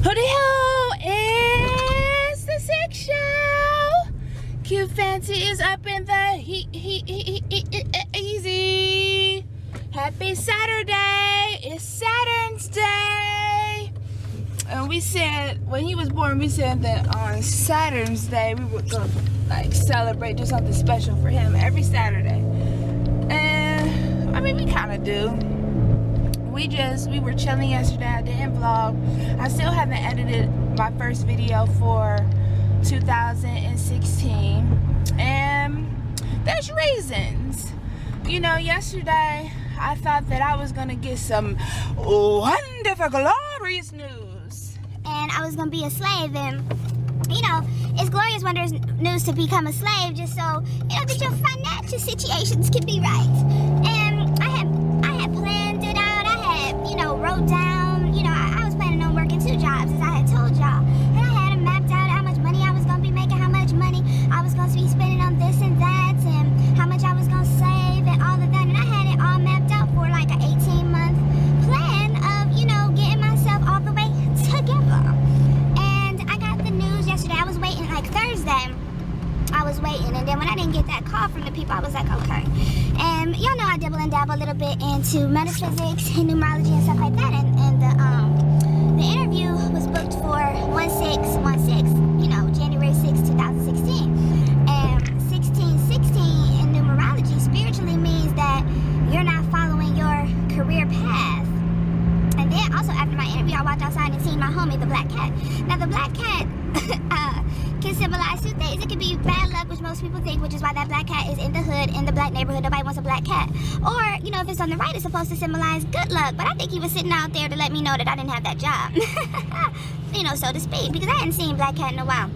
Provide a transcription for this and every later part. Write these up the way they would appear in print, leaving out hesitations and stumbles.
Ho-de-ho! It's the Sick Show. Q Fancy is up in the easy. Happy Saturday. It's Saturn's Day. And we said, when he was born, we said that on Saturn's Day, we would go, like, celebrate, do something special for him every Saturday. And, I mean, we kind of do. We were chilling yesterday. I didn't vlog. I still haven't edited my first video for 2016. And there's reasons. You know, yesterday, I thought that I was going to get some wonderful, glorious news. And I was going to be a slave. And, you know, it's glorious, wondrous news to become a slave just so, you know, that your financial situations can be right. And I had planned it out. You know, wrote down, you know, I was planning on working 2 jobs, as I had told y'all. And I had them mapped out how much money I was going to be making, how much money I was going to be spending on this and that, and how much I was going to save, and all of that. And I had it all mapped out for like an 18-month plan of, you know, getting myself all the way together. And I got the news yesterday. I was waiting, like Thursday. I was waiting, and then when I didn't get that call from the people, I was like, okay. And y'all know I dibble and dabble a little bit into metaphysics and numerology and stuff like that. And the interview was booked for 1/6/16, you know, January 6, 2016. And 1616 in numerology spiritually means that you're not following your career path. And then also after my interview, I walked outside and seen my homie, the black cat. Now the black cat can symbolize 2 things. It could be bad luck, which most people think, which is why that black cat is in the hood, in the black neighborhood. Nobody wants a black cat. Or, you know, if it's on the right, it's supposed to symbolize good luck. But I think he was sitting out there to let me know that I didn't have that job. You know, so to speak, because I hadn't seen black cat in a while.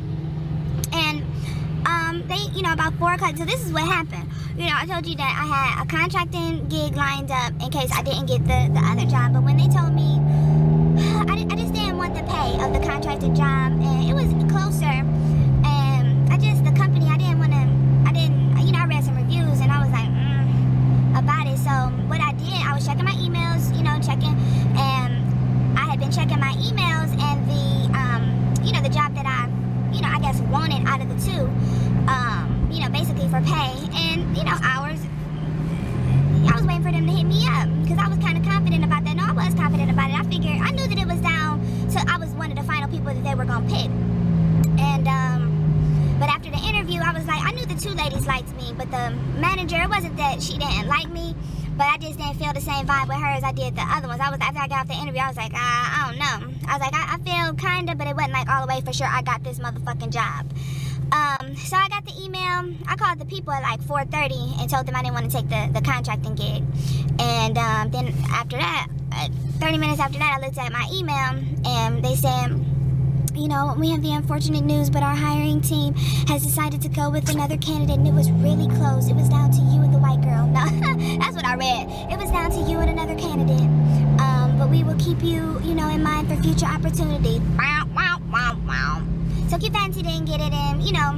And they, you know, about 4 o'clock. So this is what happened. You know, I told you that I had a contracting gig lined up in case I didn't get the other job. But when they told me, I just didn't want the pay of the contracted job, and it was closer. The company, you know, I read some reviews and I was like, about it. So what I did, I was checking my emails, you know, and I had been checking my emails, and you know, the job that I guess wanted out of the 2, you know, basically for pay and, you know, hours, I was waiting for them to hit me up because I was kind of confident about that. No, I was confident about it. I knew that it was down, so I was one of the final people that they were going to pick. And, but after the interview, I was like, I knew the 2 ladies liked me, but the manager, it wasn't that she didn't like me, but I just didn't feel the same vibe with her as I did the other ones. After I got off the interview, I was like, I don't know. I was like, I feel kinda, but it wasn't like all the way for sure I got this motherfucking job. So I got the email. I called the people at like 4:30 and told them I didn't want to take the contracting gig. And then after that, 30 minutes after that, I looked at my email and they said, you know, we have the unfortunate news, but our hiring team has decided to go with another candidate, and it was really close. It was down to you and the white girl. No, that's what I read. It was down to you and another candidate. But we will keep you, you know, in mind for future opportunities. So Q Fancy didn't get it, and you know,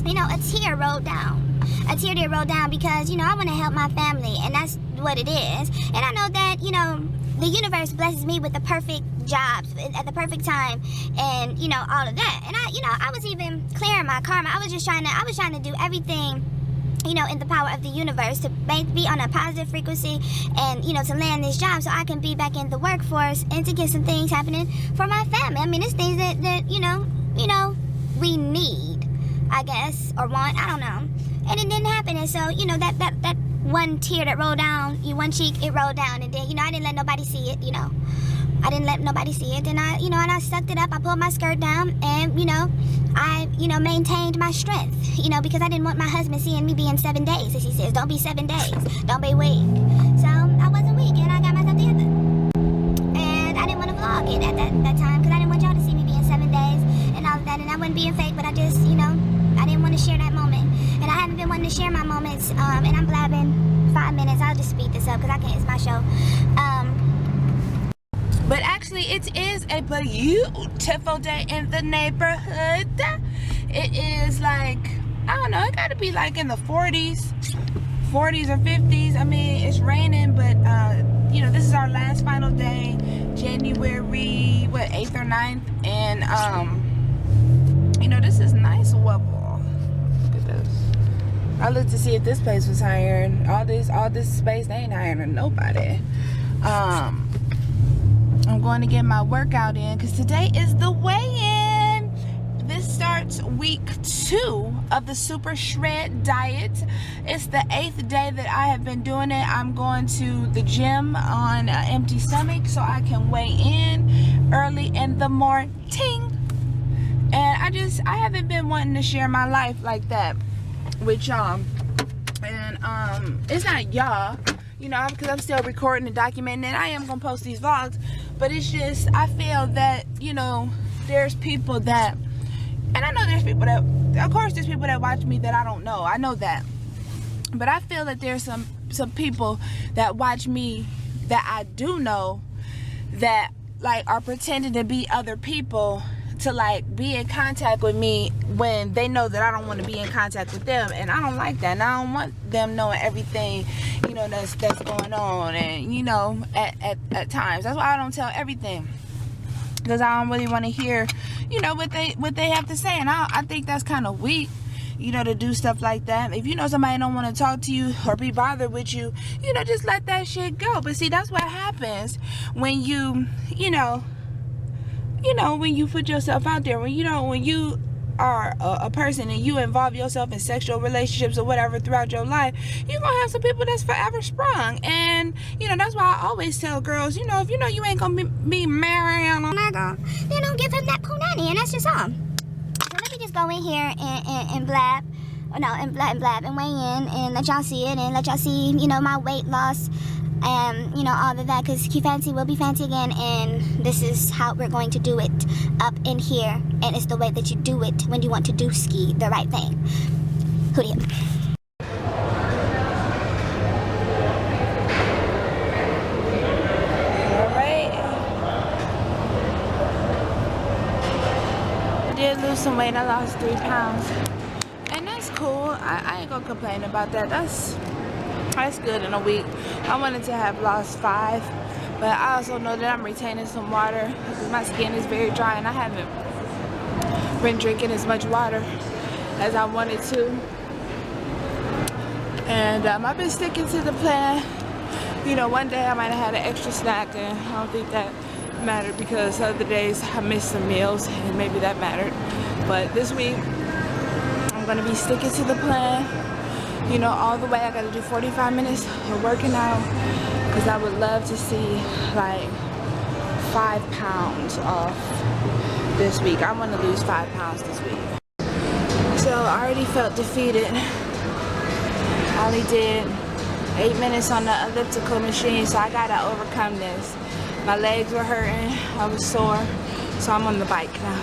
a tear rolled down. A tear did roll down because, you know, I want to help my family, and that's what it is. And I know that, you know, the universe blesses me with the perfect jobs at the perfect time, and you know, all of that. And I was even clearing my karma. I was trying to do everything, you know, in the power of the universe to be on a positive frequency, and you know, to land this job so I can be back in the workforce and to get some things happening for my family. I mean, it's things that you know we need, I guess, or want. I don't know. And it didn't happen, and so, you know, that one tear that rolled down one cheek, it rolled down, and then, you know, I didn't let nobody see it, you know. I didn't let nobody see it, and I sucked it up. I pulled my skirt down, and, you know, I, you know, maintained my strength, you know, because I didn't want my husband seeing me being 7 days, as he says. Don't be 7 days. Don't be weak. So, I wasn't weak, and I got myself together. And I didn't want to vlog it at that time, because I didn't want y'all to see me being 7 days and all of that, and I wasn't being fake, but I just, you know, I didn't want to share that moment. And I haven't been wanting to share my moments, and I'm blabbing 5 minutes. I'll just speed this up because I can't, it's my show. But actually, it is a beautiful day in the neighborhood. It is like, I don't know, it gotta be like in the 40s or 50s. I mean, it's raining, but you know, this is our last final day, January, what, 8th or 9th, and you know, this is nice wobble. Look at this. I looked to see if this place was hiring. All this space, they ain't hiring nobody. I'm going to get my workout in because today is the weigh-in. This starts week 2 of the Super Shred Diet. It's the 8th day that I have been doing it. I'm going to the gym on an empty stomach so I can weigh in early in the morning. And I haven't been wanting to share my life like that with y'all. And it's not y'all, you know, because I'm still recording and documenting, and I am gonna post these vlogs, but it's just, I feel that, you know, there's people that, and I know there's people that, of course there's people that watch me that I don't know, I know that, but I feel that there's some people that watch me that I do know that like are pretending to be other people to like be in contact with me when they know that I don't want to be in contact with them, and I don't like that, and I don't want them knowing everything, you know, that's going on, and you know, at times that's why I don't tell everything, because I don't really want to hear, you know, what they have to say, and I think that's kind of weak, you know, to do stuff like that. If you know somebody don't want to talk to you or be bothered with you, you know, just let that shit go. But see, that's what happens when you know, when you put yourself out there, when you are a person and you involve yourself in sexual relationships or whatever throughout your life, you're gonna have some people that's forever sprung. And you know, that's why I always tell girls, you know, if you know you ain't gonna be marrying a nigga, Then don't give him that punani, and that's just all. So let me just go in here and blab, and blab and weigh in and let y'all see it, and let y'all see, you know, my weight loss, and you know, all of that, because Q Fancy will be fancy again, and this is how we're going to do it up in here, and it's the way that you do it when you want to do ski the right thing. Hootie hip. I did lose some weight. I lost 3 pounds, and that's cool. I ain't gonna complain about that. That's good in a week. I wanted to have lost 5, but I also know that I'm retaining some water because my skin is very dry, and I haven't been drinking as much water as I wanted to. And I've been sticking to the plan. You know, one day I might have had an extra snack, and I don't think that mattered because other days I missed some meals, and maybe that mattered. But this week I'm gonna be sticking to the plan, you know, all the way. I gotta do 45 minutes of working out because I would love to see like 5 pounds off this week. I want to lose 5 pounds this week. So I already felt defeated. I only did 8 minutes on the elliptical machine, so I gotta overcome this. My legs were hurting, I was sore, so I'm on the bike now.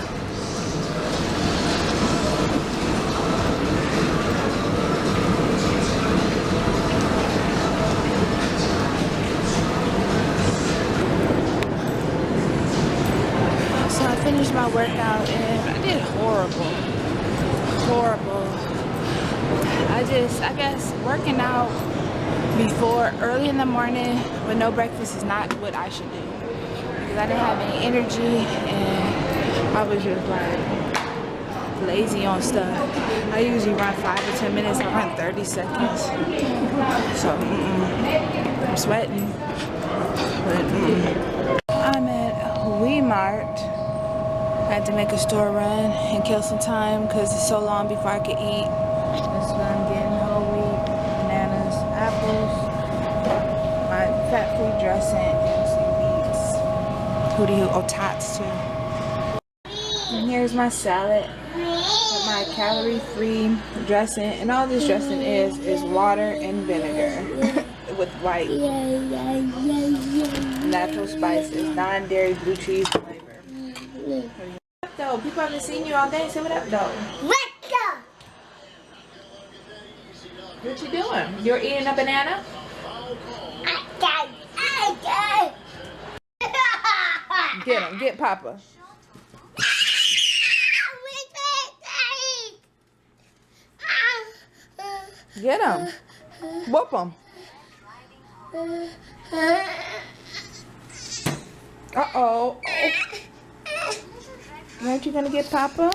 So I finished my workout and I did horrible. I guess working out before early in the morning with no breakfast is not what I should do, because I didn't have any energy and I was just like lazy on stuff. I usually run 5 or 10 minutes. I run 30 seconds. So I'm sweating. But I'm at Walmart. I had to make a store run and kill some time because it's so long before I could eat. That's what I'm getting: whole wheat, bananas, apples, my fat-free dressing, and some beets. Hootie hoo, oh, tots too. And here's my salad with my calorie-free dressing, and all this dressing is water and vinegar with white natural spices, non-dairy blue cheese flavor. What up, though? People haven't seen you all day. Say what up, though. What up? What you doing? You're eating a banana? Get him. Get Papa. Get him. Whoop him. Uh-oh. Aren't you gonna get Papa?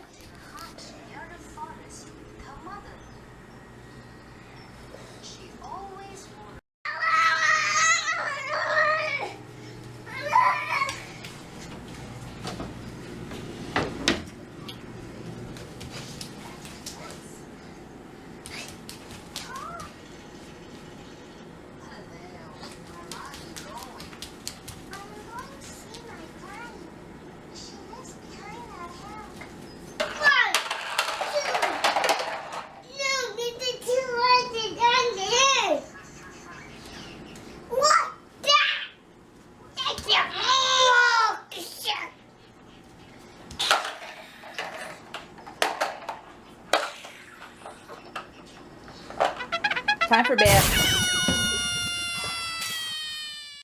Time for bed.